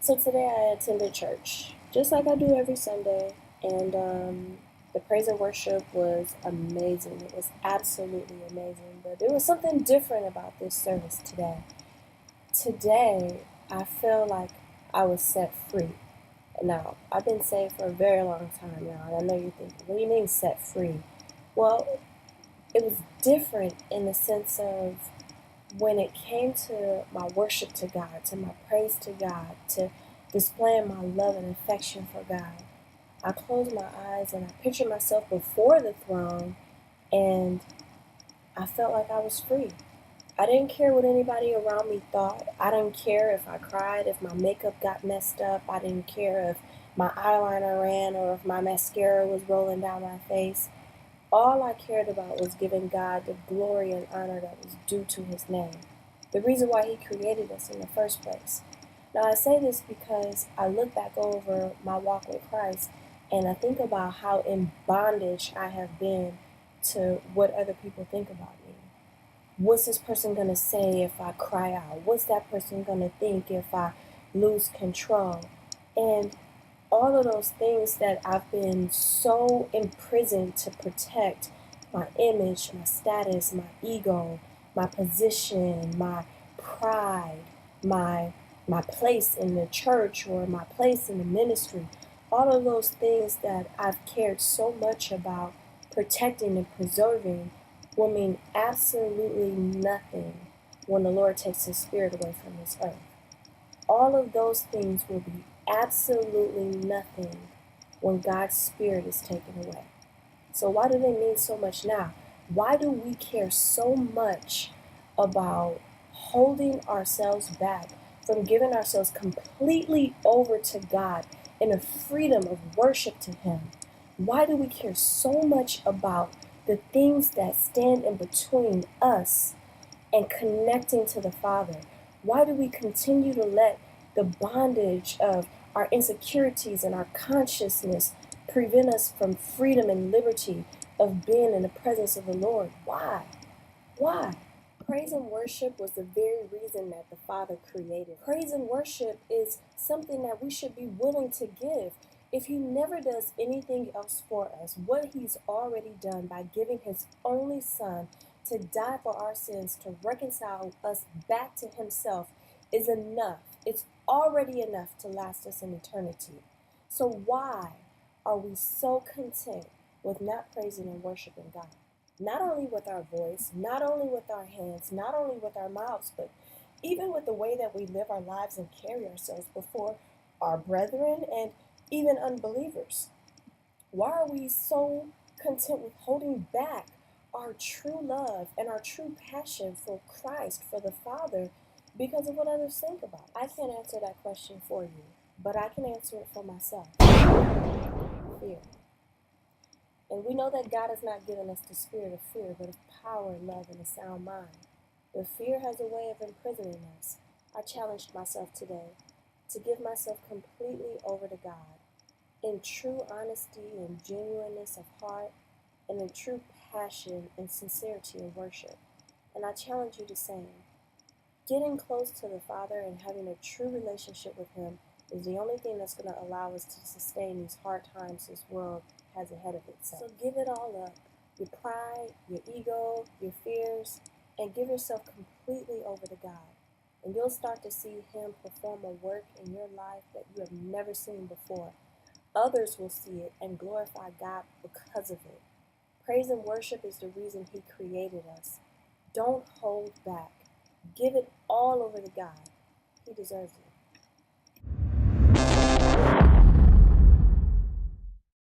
So today I attended church, just like I do every Sunday, and the praise and worship was amazing. It was absolutely amazing, but there was something different about this service today. Today, I feel like I was set free. Now, I've been saved for a very long time now, and I know you're thinking, what do you mean set free? Well, it was different in the sense of when it came to my worship to God, to my praise to God, to displaying my love and affection for God, I closed my eyes and I pictured myself before the throne, and I felt like I was free. I didn't care what anybody around me thought. I didn't care if I cried, if my makeup got messed up. I didn't care if my eyeliner ran or if my mascara was rolling down my face. All I cared about was giving God the glory and honor that was due to his name, the reason why he created us in the first place. Now, I say this because I look back over my walk with Christ and I think about how in bondage I have been to what other people think about me. What's this person going to say if I cry out? What's that person going to think if I lose control? And all of those things that I've been so imprisoned to protect my image, my status, my ego, my position, my pride, my my place in the church or my place in the ministry, all of those things that I've cared so much about protecting and preserving will mean absolutely nothing when the Lord takes his spirit away from this earth. All of those things will be absolutely nothing when God's Spirit is taken away. So, why do they mean so much now? Why do we care so much about holding ourselves back from giving ourselves completely over to God in a freedom of worship to Him? Why do we care so much about the things that stand in between us and connecting to the Father? Why do we continue to let the bondage of our insecurities and our consciousness prevent us from freedom and liberty of being in the presence of the Lord? Why? Why? Praise and worship was the very reason that the Father created. Praise and worship is something that we should be willing to give. If He never does anything else for us, what He's already done by giving His only Son to die for our sins, to reconcile us back to Himself, is enough. It's already enough to last us in eternity. So why are we so content with not praising and worshiping God? Not only with our voice, not only with our hands, not only with our mouths, but even with the way that we live our lives and carry ourselves before our brethren and even unbelievers. Why are we so content with holding back our true love and our true passion for Christ, for the Father, because of what others think about us? I can't answer that question for you, but I can answer it for myself. Fear. And we know that God has not given us the spirit of fear, but of power, love, and a sound mind. But fear has a way of imprisoning us. I challenged myself today to give myself completely over to God in true honesty and genuineness of heart, and in true passion and sincerity in worship. And I challenge you the same. Getting close to the Father and having a true relationship with Him is the only thing that's going to allow us to sustain these hard times this world has ahead of itself. So give it all up, your pride, your ego, your fears, and give yourself completely over to God. And you'll start to see Him perform a work in your life that you have never seen before. Others will see it and glorify God because of it. Praise and worship is the reason He created us. Don't hold back. Give it all over to God. He deserves it.